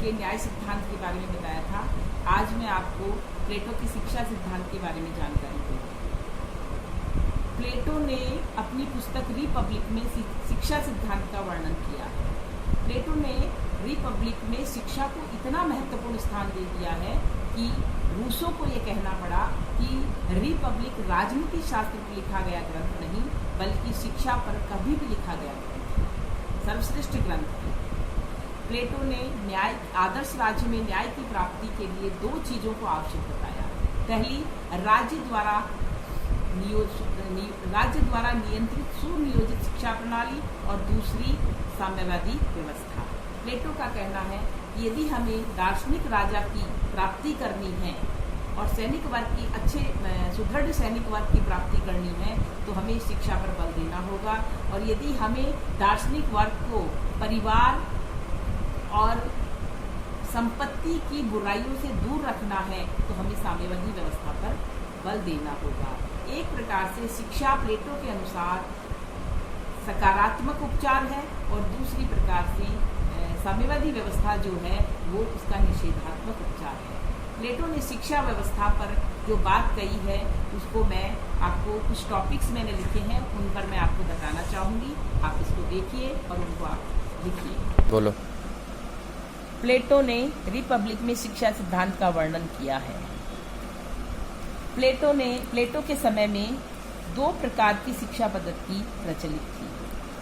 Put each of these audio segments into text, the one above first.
के न्याय सिद्धांत के बारे में बताया था। आज मैं आपको प्लेटो की शिक्षा सिद्धांत के बारे में जानकारी दूंगी। प्लेटो ने अपनी पुस्तक रिपब्लिक में शिक्षा सिद्धांत का वर्णन किया है। प्लेटो ने रिपब्लिक में शिक्षा को इतना महत्वपूर्ण स्थान दे दिया है कि रूसो को ये कहना पड़ा कि रिपब्लिक राजनीति शास्त्र पर लिखा गया ग्रंथ नहीं, बल्कि शिक्षा पर कभी भी लिखा गया ग्रंथ है, सर्वश्रेष्ठ ग्रंथ है। प्लेटो ने न्याय, आदर्श राज्य में न्याय की प्राप्ति के लिए दो चीज़ों को आवश्यक बताया। पहली, राज्य द्वारा नियंत्रित सुनियोजित शिक्षा प्रणाली, और दूसरी साम्यवादी व्यवस्था। प्लेटो का कहना है कि यदि हमें दार्शनिक राजा की प्राप्ति करनी है और सैनिक वर्ग की अच्छे सुदृढ़ सैनिक वर्ग की प्राप्ति करनी है तो हमें शिक्षा पर बल देना होगा, और यदि हमें दार्शनिक वर्ग को परिवार और संपत्ति की बुराइयों से दूर रखना है तो हमें साम्यवादी व्यवस्था पर बल देना होगा। एक प्रकार से शिक्षा प्लेटो के अनुसार सकारात्मक उपचार है, और दूसरी प्रकार से साम्यवादी व्यवस्था जो है वो उसका निषेधात्मक उपचार है। प्लेटो ने शिक्षा व्यवस्था पर जो बात कही है उसको मैं आपको, कुछ टॉपिक्स मैंने लिखे हैं उन पर मैं आपको बताना चाहूँगी। आप इसको देखिए और उनको आप लिखिए। बोलो। प्लेटो ने रिपब्लिक में शिक्षा सिद्धांत का वर्णन किया है। प्लेटो के समय में दो प्रकार की शिक्षा पद्धति प्रचलित थी।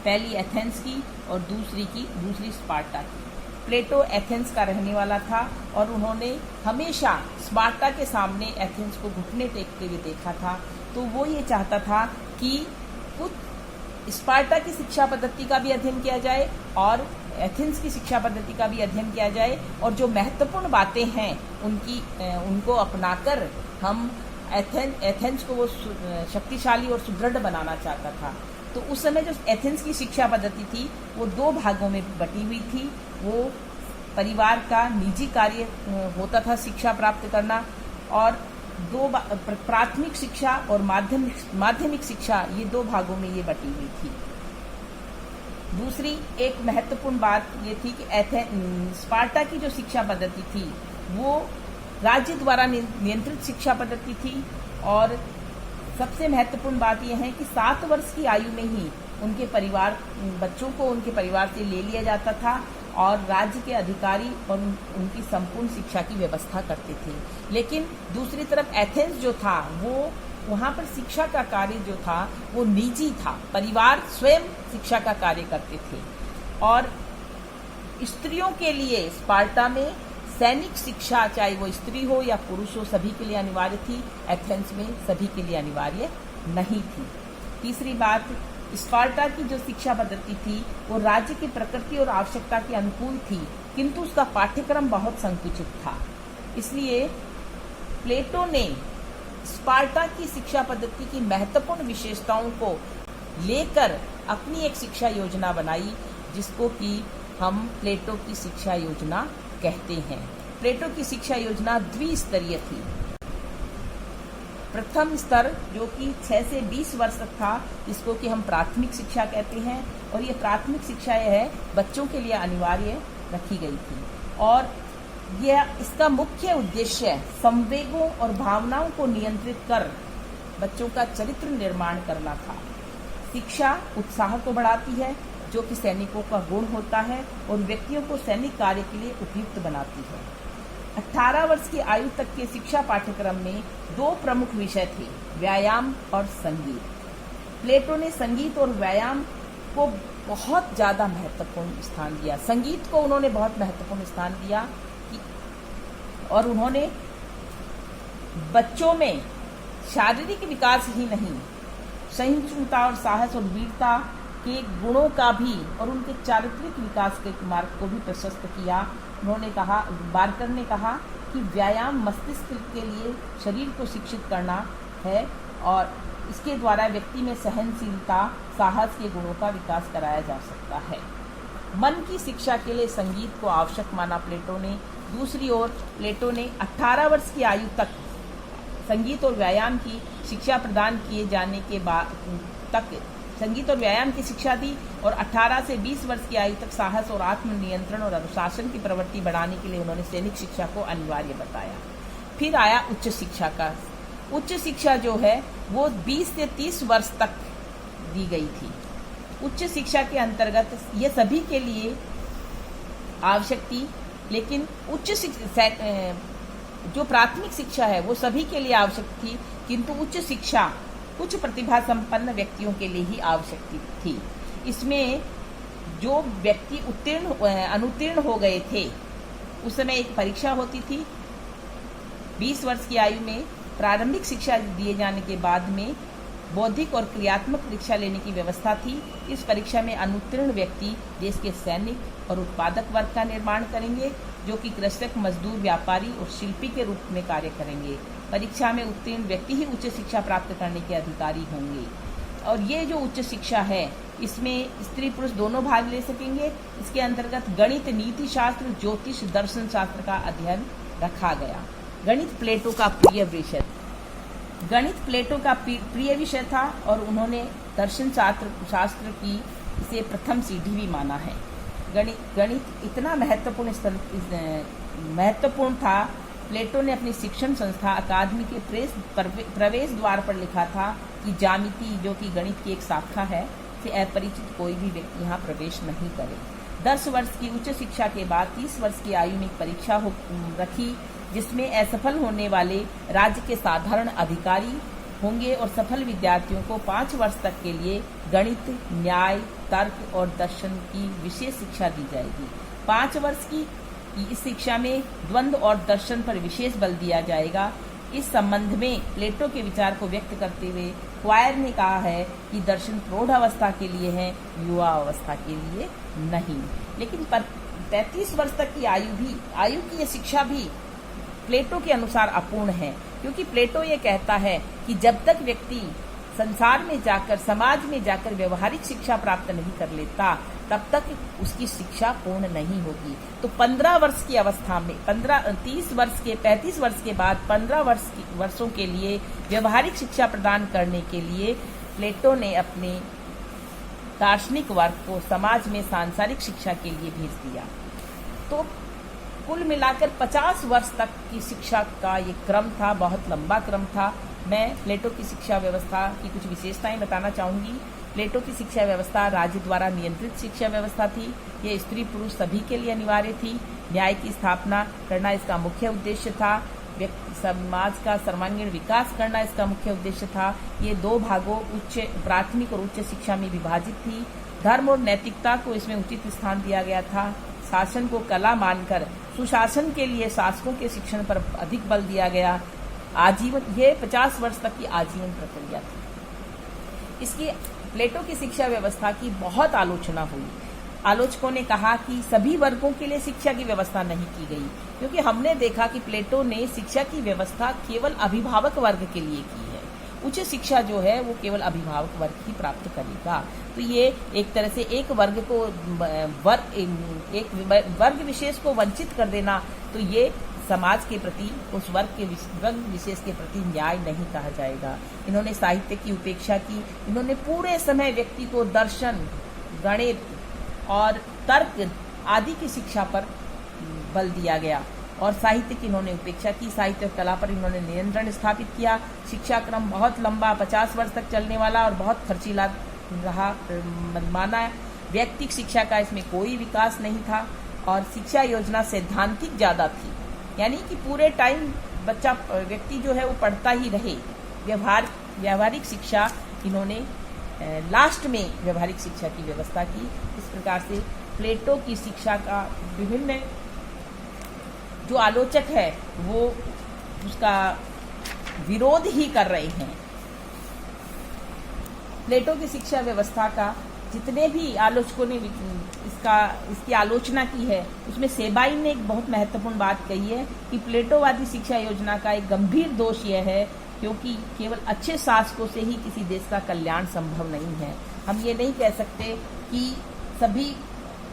पहली एथेंस की और दूसरी स्पार्टा की। प्लेटो एथेंस का रहने वाला था और उन्होंने हमेशा स्पार्टा के सामने एथेंस को घुटने टेकते हुए देखा था। तो वो ये चाहता था कि कुछ स्पार्टा की शिक्षा पद्धति का भी अध्ययन किया जाए और एथेंस की शिक्षा पद्धति का भी अध्ययन किया जाए, और जो महत्वपूर्ण बातें हैं उनको अपनाकर हम एथेंस को वो शक्तिशाली और सुदृढ़ बनाना चाहता था। तो उस समय जो एथेंस की शिक्षा पद्धति थी वो दो भागों में बटी हुई थी। वो परिवार का निजी कार्य होता था शिक्षा प्राप्त करना, और दो प्राथमिक शिक्षा और माध्यमिक शिक्षा, ये दो भागों में ये बटी हुई थी। दूसरी एक महत्वपूर्ण बात ये थी कि स्पार्टा की जो शिक्षा पद्धति थी वो राज्य द्वारा नियंत्रित शिक्षा पद्धति थी, और सबसे महत्वपूर्ण बात यह है कि 7 वर्ष की आयु में ही बच्चों को उनके परिवार से ले लिया जाता था और राज्य के अधिकारी और उनकी संपूर्ण शिक्षा की व्यवस्था करते थे। लेकिन दूसरी तरफ एथेंस जो था वो वहाँ पर शिक्षा का कार्य जो था वो निजी था, परिवार स्वयं शिक्षा का कार्य करते थे। और स्त्रियों के लिए स्पार्टा में सैनिक शिक्षा, चाहे वो स्त्री हो या पुरुष हो, सभी के लिए अनिवार्य थी। एथेंस में सभी के लिए अनिवार्य नहीं थी। तीसरी बात, स्पार्टा की जो शिक्षा पद्धति थी वो राज्य की प्रकृति और आवश्यकता के अनुकूल थी, किंतु उसका पाठ्यक्रम बहुत संकुचित था। इसलिए प्लेटो ने स्पार्टा की शिक्षा पद्धति की महत्वपूर्ण विशेषताओं को लेकर अपनी एक शिक्षा योजना बनाई, जिसको कि हम प्लेटो की शिक्षा योजना कहते हैं। प्लेटो की शिक्षा योजना द्विस्तरीय थी। प्रथम स्तर जो कि 6 से 20 वर्ष तक था, जिसको कि हम प्राथमिक शिक्षा कहते हैं, और ये प्राथमिक शिक्षा है बच्चों के लिए अनिवार्य रखी गई थी। और यह इसका मुख्य उद्देश्य संवेगों और भावनाओं को नियंत्रित कर बच्चों का चरित्र निर्माण करना था। शिक्षा उत्साह को बढ़ाती है, जो कि सैनिकों का गुण होता है, और व्यक्तियों को सैनिक कार्य के लिए उपयुक्त बनाती है। 18 वर्ष की आयु तक के शिक्षा पाठ्यक्रम में 2 प्रमुख विषय थे, व्यायाम और संगीत। प्लेटो ने संगीत और व्यायाम को बहुत ज़्यादा महत्वपूर्ण स्थान दिया। संगीत को उन्होंने बहुत महत्वपूर्ण स्थान दिया और उन्होंने बच्चों में शारीरिक विकास ही नहीं, सहिष्णुता और साहस और वीरता के गुणों का भी और उनके चारित्रिक विकास के मार्ग को भी प्रशस्त किया। उन्होंने कहा, बार्कर ने कहा कि व्यायाम मस्तिष्क के लिए शरीर को शिक्षित करना है और इसके द्वारा व्यक्ति में सहनशीलता, साहस के गुणों का विकास कराया जा सकता है। मन की शिक्षा के लिए संगीत को आवश्यक माना प्लेटो ने। दूसरी ओर प्लेटो ने 18 वर्ष की आयु तक संगीत और व्यायाम की शिक्षा प्रदान किए जाने के बाद तक संगीत और व्यायाम की शिक्षा दी और 18 से 20 वर्ष की आयु तक साहस और आत्मनियंत्रण और अनुशासन की प्रवृत्ति बढ़ाने के लिए उन्होंने सैनिक शिक्षा को अनिवार्य बताया। फिर आया उच्च शिक्षा का। उच्च शिक्षा जो है वो 20 से 30 वर्ष तक दी गई थी। उच्च शिक्षा के अंतर्गत ये सभी के लिए आवश्यक थी, लेकिन उच्च शिक्षा जो प्राथमिक शिक्षा है वो सभी के लिए आवश्यक थी, किंतु उच्च शिक्षा कुछ प्रतिभा संपन्न व्यक्तियों के लिए ही आवश्यक थी। इसमें जो व्यक्ति अनुत्तीर्ण हो गए थे, उस समय एक परीक्षा होती थी। 20 वर्ष की आयु में प्रारंभिक शिक्षा दिए जाने के बाद में बौद्धिक और क्रियात्मक परीक्षा लेने की व्यवस्था थी। इस परीक्षा में अनुत्तीर्ण व्यक्ति देश के सैनिक और उत्पादक वर्ग का निर्माण करेंगे, जो कि कृषक, मजदूर, व्यापारी और शिल्पी के रूप में कार्य करेंगे। परीक्षा में उत्तीर्ण व्यक्ति ही उच्च शिक्षा प्राप्त करने के अधिकारी होंगे। और ये जो उच्च शिक्षा है, इसमें स्त्री पुरुष दोनों भाग ले सकेंगे। इसके अंतर्गत गणित, नीति शास्त्र, ज्योतिष, दर्शन शास्त्र का अध्ययन रखा गया। गणित प्लेटो का प्रिय विषय था और उन्होंने दर्शन शास्त्र की इसे प्रथम सीढ़ी भी माना है। गणित इतना महत्वपूर्ण था, प्लेटो ने अपनी शिक्षण संस्था अकादमी के प्रवेश द्वार पर लिखा था कि ज्यामिति, जो कि गणित की एक शाखा है, से अपरिचित कोई भी व्यक्ति यहाँ प्रवेश नहीं करे। 10 वर्ष की उच्च शिक्षा के बाद 30 वर्ष की आयु में एक परीक्षा रखी, जिसमें असफल होने वाले राज्य के साधारण अधिकारी होंगे और सफल विद्यार्थियों को 5 वर्ष तक के लिए गणित, न्याय, तर्क और दर्शन की विशेष शिक्षा दी जाएगी। 5 वर्ष की इस शिक्षा में द्वंद्व और दर्शन पर विशेष बल दिया जाएगा। इस संबंध में प्लेटो के विचार को व्यक्त करते हुए क्वायर ने कहा है कि दर्शन प्रौढ़ अवस्था के लिए है, युवा अवस्था के लिए नहीं। लेकिन 35 वर्ष तक की आयु की यह शिक्षा भी प्लेटो के अनुसार अपूर्ण है, क्योंकि प्लेटो ये कहता है कि जब तक व्यक्ति संसार में जाकर, समाज में जाकर व्यवहारिक शिक्षा प्राप्त नहीं कर लेता, तब तक उसकी शिक्षा पूर्ण नहीं होगी। तो 15 वर्ष की अवस्था में 35 वर्ष के बाद 15 वर्षों के लिए व्यवहारिक शिक्षा प्रदान करने के लिए प्लेटो ने अपने दार्शनिक वर्ग को समाज में सांसारिक शिक्षा के लिए भेज दिया। तो कुल मिलाकर 50 वर्ष तक की शिक्षा का ये क्रम था, बहुत लंबा क्रम था। मैं प्लेटो की शिक्षा व्यवस्था की कुछ विशेषताएं बताना चाहूंगी। प्लेटो की शिक्षा व्यवस्था राज्य द्वारा नियंत्रित शिक्षा व्यवस्था थी। ये स्त्री पुरुष सभी के लिए अनिवार्य थी। न्याय की स्थापना करना इसका मुख्य उद्देश्य था। समाज का सर्वांगीण विकास करना इसका मुख्य उद्देश्य था। ये 2 भागों, प्राथमिक और उच्च शिक्षा में विभाजित थी। धर्म और नैतिकता को इसमें उचित स्थान दिया गया था। शासन को कला मानकर सुशासन के लिए शासकों के शिक्षण पर अधिक बल दिया गया। आजीवन, ये 50 वर्ष तक की आजीवन प्रक्रिया थी। इसकी प्लेटो की शिक्षा व्यवस्था की बहुत आलोचना हुई। आलोचकों ने कहा कि सभी वर्गों के लिए शिक्षा की व्यवस्था नहीं की गई, क्योंकि हमने देखा कि प्लेटो ने शिक्षा की व्यवस्था केवल अभिभावक वर्ग के लिए की है। उच्च शिक्षा जो है वो केवल अभिभावक वर्ग ही प्राप्त करेगा। तो ये एक तरह से एक वर्ग विशेष को वंचित कर देना, तो ये समाज के प्रति, उस वर्ग विशेष के प्रति न्याय नहीं कहा जाएगा। इन्होंने साहित्य की उपेक्षा की। इन्होंने पूरे समय व्यक्ति को दर्शन, गणित और तर्क आदि की शिक्षा पर बल दिया गया और साहित्य की इन्होंने उपेक्षा की। साहित्य और कला पर इन्होंने नियंत्रण स्थापित किया। शिक्षा क्रम बहुत लंबा, 50 वर्ष तक चलने वाला और बहुत खर्चीला रहा माना। व्यक्तिगत शिक्षा का इसमें कोई विकास नहीं था और शिक्षा योजना सैद्धांतिक ज्यादा थी, यानी कि पूरे टाइम व्यक्ति जो है वो पढ़ता ही रहे। व्यवहारिक शिक्षा इन्होंने लास्ट में व्यवहारिक शिक्षा की व्यवस्था की। इस प्रकार से प्लेटो की शिक्षा का विभिन्न जो आलोचक है वो उसका विरोध ही कर रहे हैं। प्लेटो की शिक्षा व्यवस्था का जितने भी आलोचकों ने इसकी आलोचना की है, उसमें सेबाइन ने एक बहुत महत्वपूर्ण बात कही है कि प्लेटोवादी शिक्षा योजना का एक गंभीर दोष यह है क्योंकि केवल अच्छे शासकों से ही किसी देश का कल्याण संभव नहीं है। हम ये नहीं कह सकते कि सभी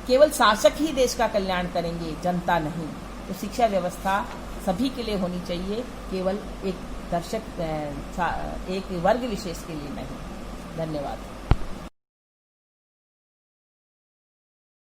केवल शासक ही देश का कल्याण करेंगे, जनता नहीं। तो शिक्षा व्यवस्था सभी के लिए होनी चाहिए, केवल एक वर्ग विशेष के लिए नहीं। धन्यवाद।